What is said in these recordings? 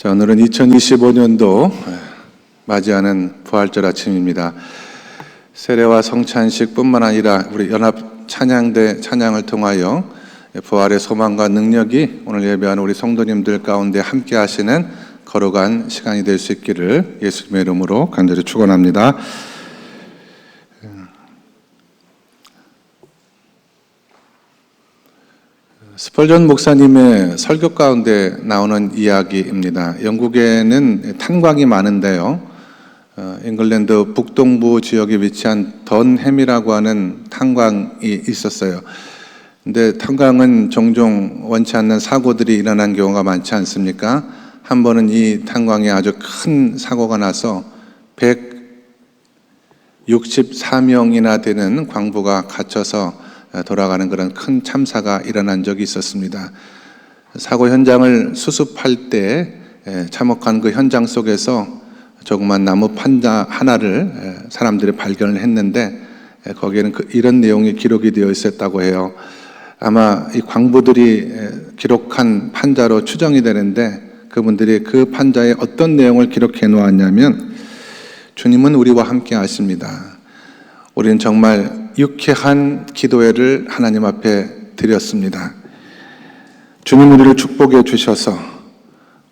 자, 오늘은 2025년도 맞이하는 부활절 아침입니다. 세례와 성찬식뿐만 아니라 우리 연합 찬양대 찬양을 통하여 부활의 소망과 능력이 오늘 예배하는 우리 성도님들 가운데 함께 하시는 거룩한 시간이 될 수 있기를 예수님의 이름으로 간절히 축원합니다. 스펄전 목사님의 설교 가운데 나오는 이야기입니다. 영국에는 탄광이 많은데요, 잉글랜드 북동부 지역에 위치한 던햄이라고 하는 탄광이 있었어요. 근데 탄광은 종종 원치 않는 사고들이 일어난 경우가 많지 않습니까? 한 번은 이 탄광에 아주 큰 사고가 나서 164명이나 되는 광부가 갇혀서 돌아가는 그런 큰 참사가 일어난 적이 있었습니다. 사고 현장을 수습할 때 참혹한 그 현장 속에서 조그만 나무 판자 하나를 사람들이 발견을 했는데 거기에는 이런 내용이 기록이 되어 있었다고 해요. 아마 이 광부들이 기록한 판자로 추정이 되는데, 그분들이 그 판자에 어떤 내용을 기록해 놓았냐면, 주님은 우리와 함께 하십니다. 우리는 정말 유쾌한 기도회를 하나님 앞에 드렸습니다. 주님 우리를 축복해 주셔서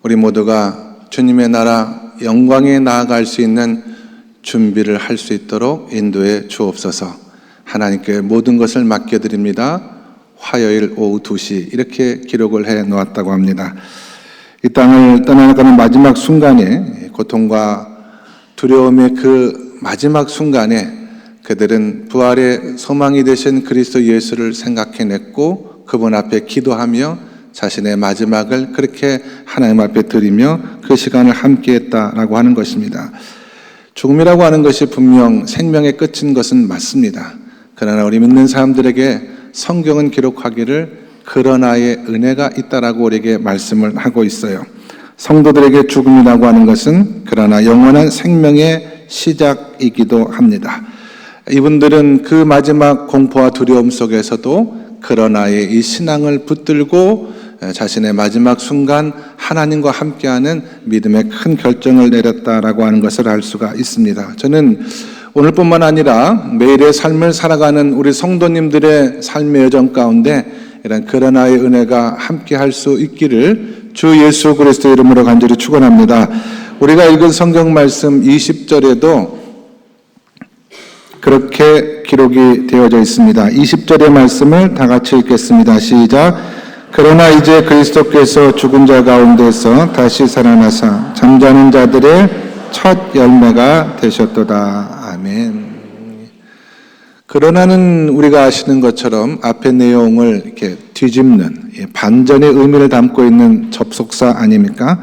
우리 모두가 주님의 나라 영광에 나아갈 수 있는 준비를 할 수 있도록 인도해 주옵소서. 하나님께 모든 것을 맡겨드립니다. 화요일 오후 2시 이렇게 기록을 해 놓았다고 합니다. 이 땅을 떠나가는 마지막 순간에, 고통과 두려움의 그 마지막 순간에 그들은 부활의 소망이 되신 그리스도 예수를 생각해냈고 그분 앞에 기도하며 자신의 마지막을 그렇게 하나님 앞에 드리며 그 시간을 함께했다라고 하는 것입니다. 죽음이라고 하는 것이 분명 생명의 끝인 것은 맞습니다. 그러나 우리 믿는 사람들에게 성경은 기록하기를 그러나의 은혜가 있다라고 우리에게 말씀을 하고 있어요. 성도들에게 죽음이라고 하는 것은 그러나 영원한 생명의 시작이기도 합니다. 이분들은 그 마지막 공포와 두려움 속에서도 그러나의 이 신앙을 붙들고 자신의 마지막 순간 하나님과 함께하는 믿음의 큰 결정을 내렸다라고 하는 것을 알 수가 있습니다. 저는 오늘뿐만 아니라 매일의 삶을 살아가는 우리 성도님들의 삶의 여정 가운데 이런 그러나의 은혜가 함께할 수 있기를 주 예수 그리스도의 이름으로 간절히 축원합니다. 우리가 읽은 성경 말씀 20절에도 그렇게 기록이 되어져 있습니다. 20절의 말씀을 다 같이 읽겠습니다. 시작. 그러나 이제 그리스도께서 죽은 자 가운데서 다시 살아나사 잠자는 자들의 첫 열매가 되셨도다. 아멘. 그러나는 우리가 아시는 것처럼 앞의 내용을 이렇게 뒤집는 반전의 의미를 담고 있는 접속사 아닙니까?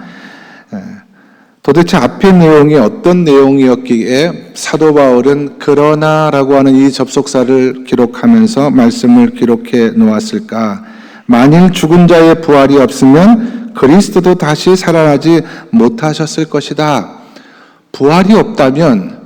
도대체 앞의 내용이 어떤 내용이었기에 사도 바울은 그러나라고 하는 이 접속사를 기록하면서 말씀을 기록해 놓았을까? 만일 죽은 자의 부활이 없으면 그리스도도 다시 살아나지 못하셨을 것이다. 부활이 없다면,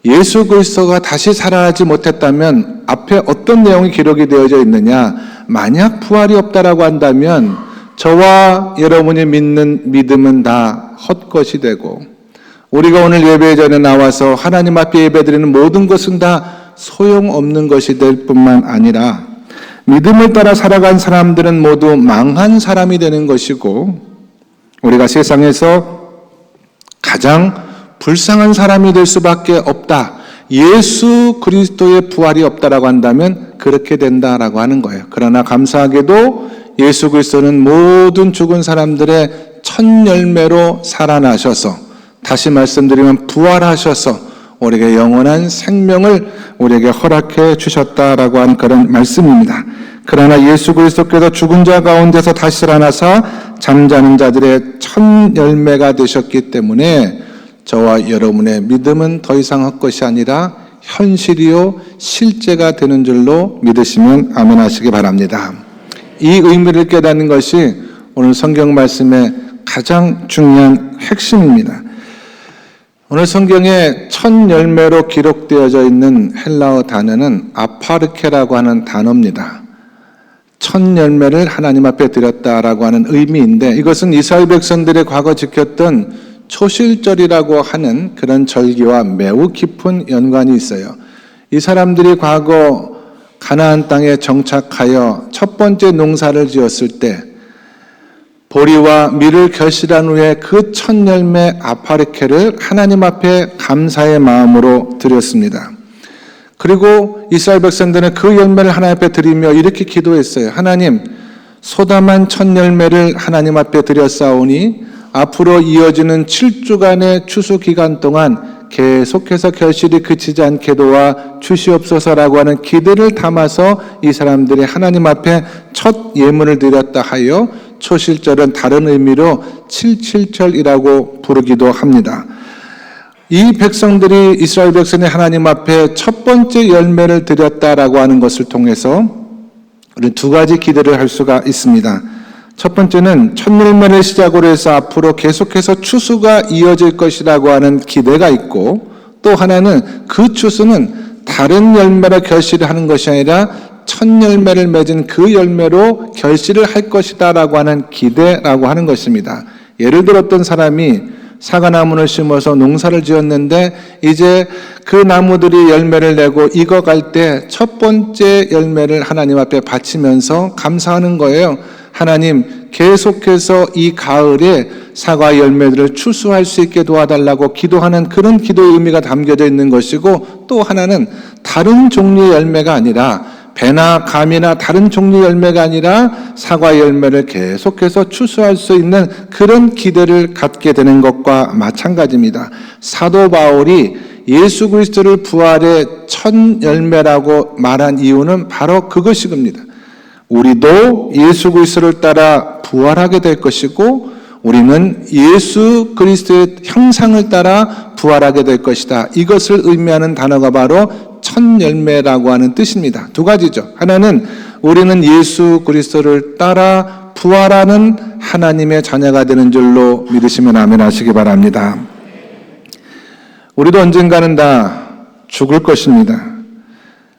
예수 그리스도가 다시 살아나지 못했다면 앞에 어떤 내용이 기록이 되어져 있느냐? 만약 부활이 없다라고 한다면 저와 여러분이 믿는 믿음은 다 헛것이 되고, 우리가 오늘 예배 전에 나와서 하나님 앞에 예배드리는 모든 것은 다 소용없는 것이 될 뿐만 아니라 믿음을 따라 살아간 사람들은 모두 망한 사람이 되는 것이고, 우리가 세상에서 가장 불쌍한 사람이 될 수밖에 없다. 예수 그리스도의 부활이 없다라고 한다면 그렇게 된다라고 하는 거예요. 그러나 감사하게도 예수 그리스도는 모든 죽은 사람들의 첫 열매로 살아나셔서, 다시 말씀드리면 부활하셔서 우리에게 영원한 생명을 우리에게 허락해 주셨다라고 하는 그런 말씀입니다. 그러나 예수 그리스도께서 죽은 자 가운데서 다시 살아나사 잠자는 자들의 첫 열매가 되셨기 때문에 저와 여러분의 믿음은 더 이상 헛것이 아니라 현실이요 실제가 되는 줄로 믿으시면 아멘 하시기 바랍니다. 이 의미를 깨닫는 것이 오늘 성경 말씀의 가장 중요한 핵심입니다. 오늘 성경에 첫 열매로 기록되어져 있는 헬라어 단어는 아파르케라고 하는 단어입니다. 첫 열매를 하나님 앞에 드렸다라고 하는 의미인데, 이것은 이스라엘 백성들의 과거 지켰던 초실절이라고 하는 그런 절기와 매우 깊은 연관이 있어요. 이 사람들이 과거 가나안 땅에 정착하여 첫 번째 농사를 지었을 때 보리와 밀을 결실한 후에 그 첫 열매 아파르케를 하나님 앞에 감사의 마음으로 드렸습니다. 그리고 이스라엘 백성들은 그 열매를 하나님 앞에 드리며 이렇게 기도했어요. 하나님, 소담한 첫 열매를 하나님 앞에 드렸사오니 앞으로 이어지는 7주간의 추수 기간 동안 계속해서 결실이 그치지 않게 도와 주시옵소서라고 하는 기도를 담아서 이 사람들이 하나님 앞에 첫 예물을 드렸다 하여 초실절은 다른 의미로 7.7절이라고 부르기도 합니다. 이 백성들이 이스라엘 백성이 하나님 앞에 첫 번째 열매를 드렸다라고 하는 것을 통해서 우리 두 가지 기대를 할 수가 있습니다. 첫 번째는 첫 열매를 시작으로 해서 앞으로 계속해서 추수가 이어질 것이라고 하는 기대가 있고, 또 하나는 그 추수는 다른 열매로 결실을 하는 것이 아니라 첫 열매를 맺은 그 열매로 결실을 할 것이다라고 하는 기대라고 하는 것입니다. 예를 들어 어떤 사람이 사과나무를 심어서 농사를 지었는데 이제 그 나무들이 열매를 내고 익어갈 때 첫 번째 열매를 하나님 앞에 바치면서 감사하는 거예요. 하나님, 계속해서 이 가을에 사과 열매들을 추수할 수 있게 도와달라고 기도하는 그런 기도의 의미가 담겨져 있는 것이고, 또 하나는 다른 종류의 열매가 아니라 배나 감이나 다른 종류 열매가 아니라 사과 열매를 계속해서 추수할 수 있는 그런 기대를 갖게 되는 것과 마찬가지입니다. 사도 바울이 예수 그리스도를 부활의 첫 열매라고 말한 이유는 바로 그것입니다. 우리도 예수 그리스도를 따라 부활하게 될 것이고 우리는 예수 그리스도의 형상을 따라 부활하게 될 것이다. 이것을 의미하는 단어가 바로 첫 열매라고 하는 뜻입니다. 두 가지죠. 하나는 우리는 예수 그리스도를 따라 부활하는 하나님의 자녀가 되는 줄로 믿으시면 아멘 하시기 바랍니다. 우리도 언젠가는 다 죽을 것입니다.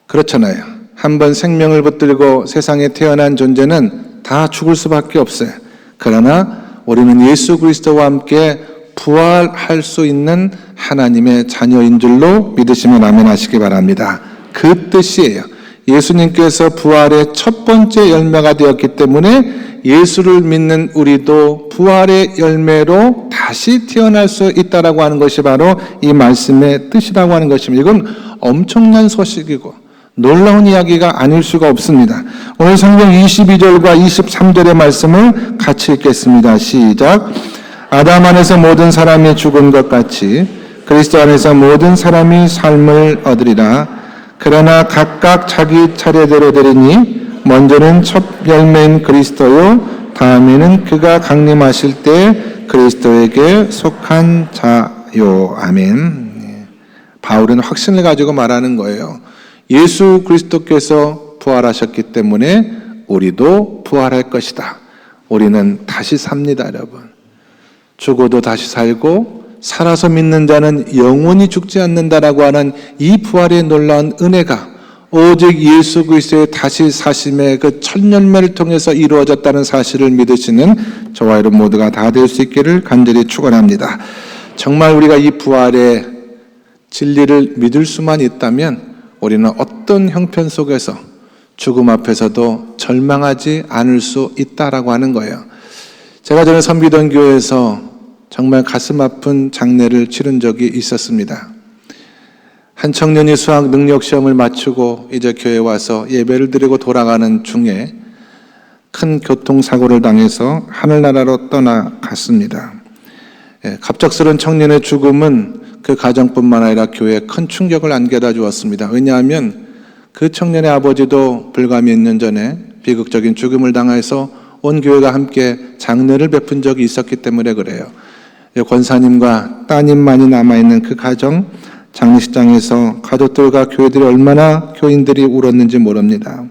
그렇잖아요. 한번 생명을 붙들고 세상에 태어난 존재는 다 죽을 수밖에 없어요. 그러나 우리는 예수 그리스도와 함께 부활할 수 있는 하나님의 자녀인 줄로 믿으시면 아멘 하시기 바랍니다. 그 뜻이에요. 예수님께서 부활의 첫 번째 열매가 되었기 때문에 예수를 믿는 우리도 부활의 열매로 다시 태어날 수 있다라고 하는 것이 바로 이 말씀의 뜻이라고 하는 것입니다. 이건 엄청난 소식이고 놀라운 이야기가 아닐 수가 없습니다. 오늘 성경 22절과 23절의 말씀을 같이 읽겠습니다. 시작. 아담 안에서 모든 사람이 죽은 것 같이 그리스도 안에서 모든 사람이 삶을 얻으리라. 그러나 각각 자기 차례대로 되리니 먼저는 첫 열매인 그리스도요 다음에는 그가 강림하실 때 그리스도에게 속한 자요. 아멘. 바울은 확신을 가지고 말하는 거예요. 예수 그리스도께서 부활하셨기 때문에 우리도 부활할 것이다. 우리는 다시 삽니다, 여러분. 죽어도 다시 살고 살아서 믿는 자는 영원히 죽지 않는다라고 하는 이 부활의 놀라운 은혜가 오직 예수 그리스도의 다시 사심의 그 첫 열매를 통해서 이루어졌다는 사실을 믿으시는 저와 여러분 모두가 다 될 수 있기를 간절히 축원합니다. 정말 우리가 이 부활의 진리를 믿을 수만 있다면 우리는 어떤 형편 속에서 죽음 앞에서도 절망하지 않을 수 있다라고 하는 거예요. 제가 전에 섬기던 교회에서 정말 가슴 아픈 장례를 치른 적이 있었습니다. 한 청년이 수학 능력 시험을 마치고 이제 교회에 와서 예배를 드리고 돌아가는 중에 큰 교통사고를 당해서 하늘나라로 떠나갔습니다. 갑작스러운 청년의 죽음은 그 가정뿐만 아니라 교회에 큰 충격을 안겨다 주었습니다. 왜냐하면 그 청년의 아버지도 불과 몇 년 전에 비극적인 죽음을 당해서 온 교회가 함께 장례를 베푼 적이 있었기 때문에 그래요. 권사님과 따님만이 남아있는 그 가정, 장례식장에서 가족들과 교회들이 얼마나 교인들이 울었는지 모릅니다.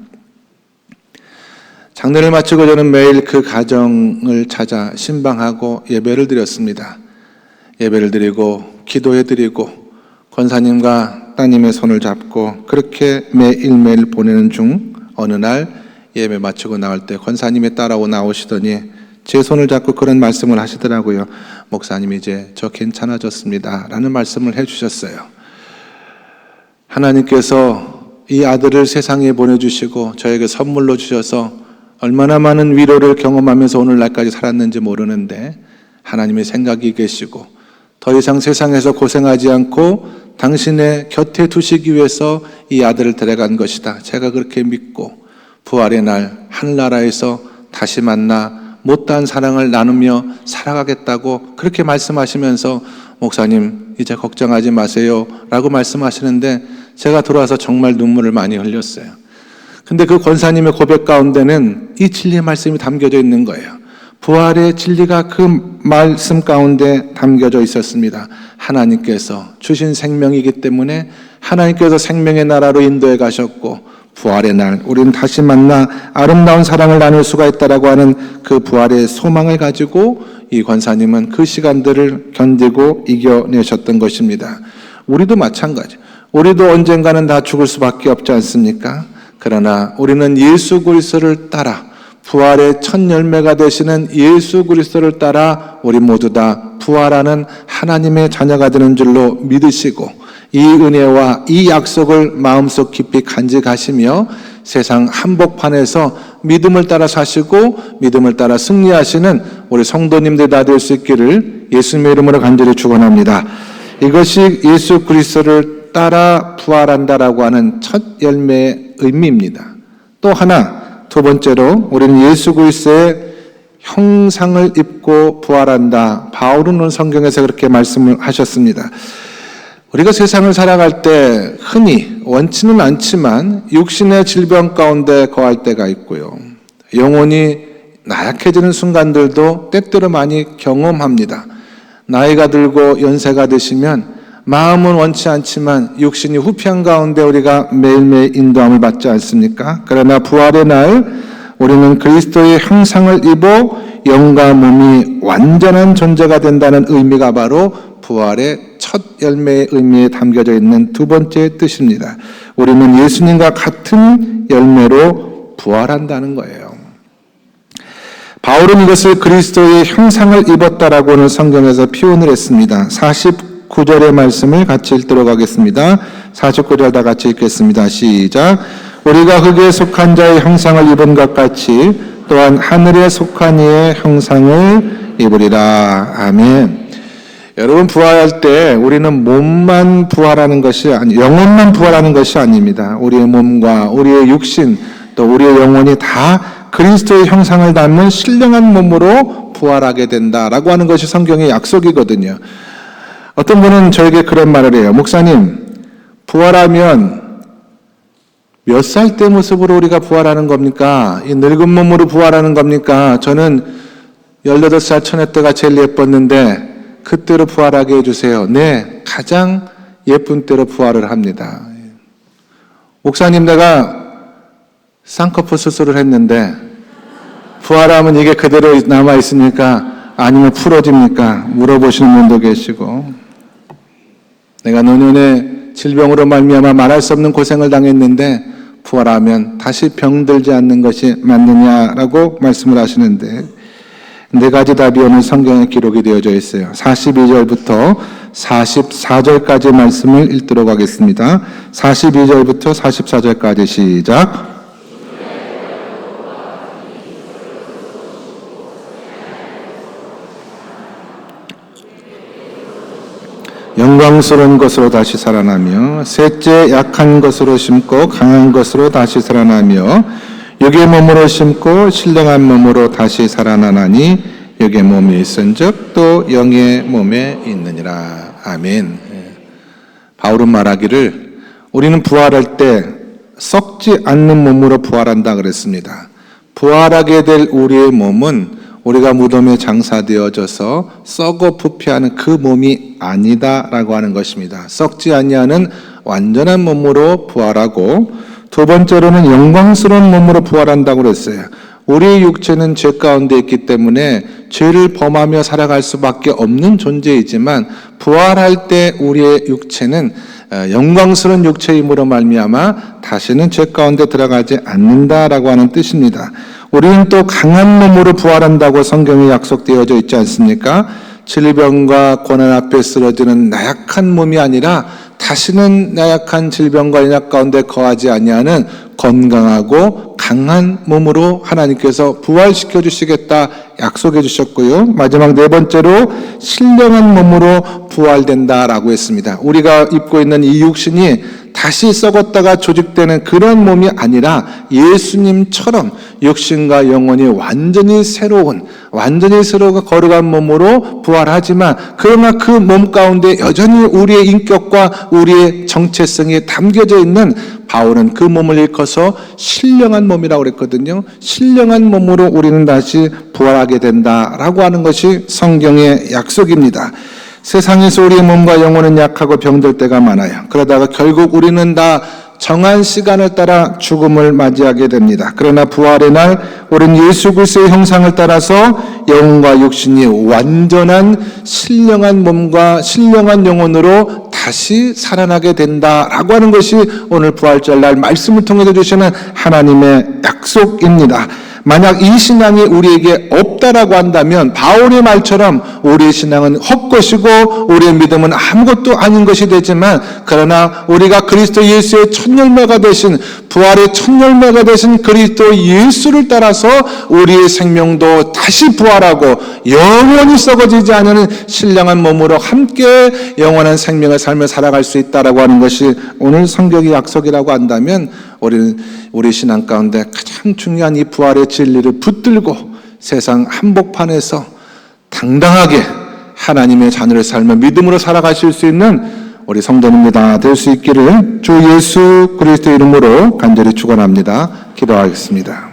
장례를 마치고 저는 매일 그 가정을 찾아 신방하고 예배를 드렸습니다. 예배를 드리고 기도해드리고 권사님과 따님의 손을 잡고 그렇게 매일매일 보내는 중 어느 날 예배 마치고 나올 때 권사님이 따라오 나오시더니 제 손을 잡고 그런 말씀을 하시더라고요. 목사님, 이제 저 괜찮아졌습니다 라는 말씀을 해주셨어요. 하나님께서 이 아들을 세상에 보내주시고 저에게 선물로 주셔서 얼마나 많은 위로를 경험하면서 오늘날까지 살았는지 모르는데, 하나님의 생각이 계시고 더 이상 세상에서 고생하지 않고 당신의 곁에 두시기 위해서 이 아들을 데려간 것이다. 제가 그렇게 믿고 부활의 날 하늘나라에서 다시 만나 못다한 사랑을 나누며 살아가겠다고 그렇게 말씀하시면서, 목사님 이제 걱정하지 마세요 라고 말씀하시는데 제가 들어와서 정말 눈물을 많이 흘렸어요. 근데 그 권사님의 고백 가운데는 이 진리의 말씀이 담겨져 있는 거예요. 부활의 진리가 그 말씀 가운데 담겨져 있었습니다. 하나님께서 주신 생명이기 때문에 하나님께서 생명의 나라로 인도해 가셨고, 부활의 날 우리는 다시 만나 아름다운 사랑을 나눌 수가 있다라고 하는 그 부활의 소망을 가지고 이 권사님은 그 시간들을 견디고 이겨내셨던 것입니다. 우리도 마찬가지. 우리도 언젠가는 다 죽을 수밖에 없지 않습니까? 그러나 우리는 예수 그리스도를 따라, 부활의 첫 열매가 되시는 예수 그리스도를 따라 우리 모두 다 부활하는 하나님의 자녀가 되는 줄로 믿으시고, 이 은혜와 이 약속을 마음속 깊이 간직하시며 세상 한복판에서 믿음을 따라 사시고 믿음을 따라 승리하시는 우리 성도님들 다 될 수 있기를 예수님의 이름으로 간절히 축원합니다. 이것이 예수 그리스도를 따라 부활한다라고 하는 첫 열매의 의미입니다. 또 하나, 두 번째로 우리는 예수 그리스도의 형상을 입고 부활한다. 바울은 성경에서 그렇게 말씀을 하셨습니다. 우리가 세상을 살아갈 때 흔히 원치는 않지만 육신의 질병 가운데 거할 때가 있고요. 영혼이 나약해지는 순간들도 때때로 많이 경험합니다. 나이가 들고 연세가 드시면 마음은 원치 않지만 육신이 후피한 가운데 우리가 매일매일 인도함을 받지 않습니까? 그러나 부활의 날 우리는 그리스도의 형상을 입어 영과 몸이 완전한 존재가 된다는 의미가 바로 부활의 첫 열매의 의미에 담겨져 있는 두 번째 뜻입니다. 우리는 예수님과 같은 열매로 부활한다는 거예요. 바울은 이것을 그리스도의 형상을 입었다라고는 성경에서 표현을 했습니다. 49절의 말씀을 같이 읽도록 하겠습니다. 49절 다 같이 읽겠습니다. 시작. 우리가 흙에 속한 자의 형상을 입은 것 같이 또한 하늘에 속한 이의 형상을 입으리라. 아멘. 여러분, 부활할 때 우리는 몸만 부활하는 것이 영혼만 부활하는 것이 아닙니다. 우리의 몸과 우리의 육신 또 우리의 영혼이 다 그리스도의 형상을 담는 신령한 몸으로 부활하게 된다라고 하는 것이 성경의 약속이거든요. 어떤 분은 저에게 그런 말을 해요. 목사님, 부활하면 몇 살 때 모습으로 우리가 부활하는 겁니까? 이 늙은 몸으로 부활하는 겁니까? 저는 18살 처녀 때가 제일 예뻤는데 그때로 부활하게 해주세요. 네, 가장 예쁜 때로 부활을 합니다. 목사님, 내가 쌍꺼풀 수술을 했는데 부활하면 이게 그대로 남아있습니까? 아니면 풀어집니까? 물어보시는 분도 계시고, 내가 노년에 질병으로 말미암아 말할 수 없는 고생을 당했는데 부활하면 다시 병들지 않는 것이 맞느냐라고 말씀을 하시는데, 네 가지 답이 오늘 성경에 기록이 되어져 있어요. 42절부터 44절까지 말씀을 읽도록 하겠습니다. 42절부터 44절까지 시작. 영광스러운 것으로 다시 살아나며 셋째 약한 것으로 심고 강한 것으로 다시 살아나며 육의 몸으로 심고 신령한 몸으로 다시 살아나나니 육의 몸이 있은즉 또 영의 몸에 있느니라. 아멘. 바울은 말하기를 우리는 부활할 때 썩지 않는 몸으로 부활한다 그랬습니다. 부활하게 될 우리의 몸은 우리가 무덤에 장사되어져서 썩어 부패하는 그 몸이 아니다라고 하는 것입니다. 썩지 아니하는 완전한 몸으로 부활하고, 두 번째로는 영광스러운 몸으로 부활한다고 그랬어요. 우리의 육체는 죄 가운데 있기 때문에 죄를 범하며 살아갈 수밖에 없는 존재이지만 부활할 때 우리의 육체는 영광스러운 육체의 힘으로 말미암아 다시는 죄 가운데 들어가지 않는다라고 하는 뜻입니다. 우리는 또 강한 몸으로 부활한다고 성경에 약속되어져 있지 않습니까? 질병과 고난 앞에 쓰러지는 나약한 몸이 아니라 다시는 나약한 질병과 연약 가운데 거하지 아니하는 건강하고 강한 몸으로 하나님께서 부활시켜 주시겠다 약속해 주셨고요. 마지막 네 번째로 신령한 몸으로 부활된다라고 했습니다. 우리가 입고 있는 이 육신이 다시 썩었다가 조직되는 그런 몸이 아니라 예수님처럼 육신과 영혼이 완전히 새로운 거룩한 몸으로 부활하지만 그러나 그 몸 가운데 여전히 우리의 인격과 우리의 정체성이 담겨져 있는 바울은 그 몸을 일컬어서 신령한 몸이라고 그랬거든요. 신령한 몸으로 우리는 다시 부활하게 된다라고 하는 것이 성경의 약속입니다. 세상에서 우리의 몸과 영혼은 약하고 병들 때가 많아요. 그러다가 결국 우리는 다 정한 시간을 따라 죽음을 맞이하게 됩니다. 그러나 부활의 날 우리는 예수 그리스도의 형상을 따라서 영혼과 육신이 완전한 신령한 몸과 신령한 영혼으로 다시 살아나게 된다라고 하는 것이 오늘 부활절 날 말씀을 통해서 주시는 하나님의 약속입니다. 만약 이 신앙이 우리에게 없다라고 한다면 바울의 말처럼 우리의 신앙은 헛것이고 우리의 믿음은 아무것도 아닌 것이 되지만 그러나 우리가 그리스도 예수의 첫 열매가 되신 부활의 첫 열매가 되신 그리스도 예수를 따라서 우리의 생명도 다시 부활하고 영원히 썩어지지 않는 신령한 몸으로 함께 영원한 생명의 삶을 살아갈 수 있다라고 하는 것이 오늘 성경의 약속이라고 한다면 우리는 우리 신앙 가운데 가장 중요한 이 부활의 진리를 붙들고 세상 한복판에서 당당하게 하나님의 자녀를 살며 믿음으로 살아가실 수 있는 우리 성도님들 될 수 있기를 주 예수 그리스도 이름으로 간절히 축원합니다. 기도하겠습니다.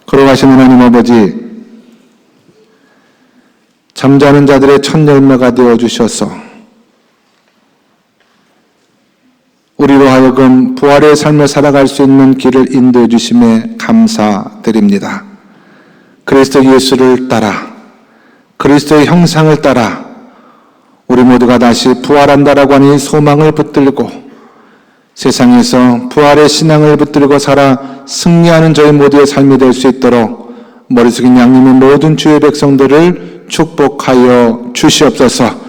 걸어가신 하나님 아버지, 잠자는 자들의 첫 열매가 되어주셔서 우리로 하여금 부활의 삶을 살아갈 수 있는 길을 인도해 주심에 감사드립니다. 그리스도 예수를 따라 그리스도의 형상을 따라 우리 모두가 다시 부활한다라고 하는 소망을 붙들고 세상에서 부활의 신앙을 붙들고 살아 승리하는 저희 모두의 삶이 될 수 있도록 머리 숙인 양님의 모든 주의 백성들을 축복하여 주시옵소서.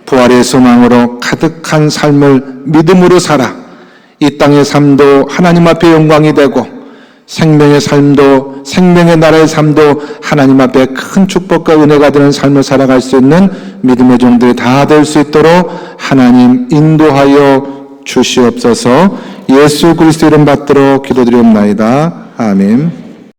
부활의 소망으로 가득한 삶을 믿음으로 살아 이 땅의 삶도 하나님 앞에 영광이 되고 생명의 삶도 생명의 나라의 삶도 하나님 앞에 큰 축복과 은혜가 되는 삶을 살아갈 수 있는 믿음의 종들이 다 될 수 있도록 하나님 인도하여 주시옵소서. 예수 그리스도 이름 받들어 기도드리옵나이다. 아멘.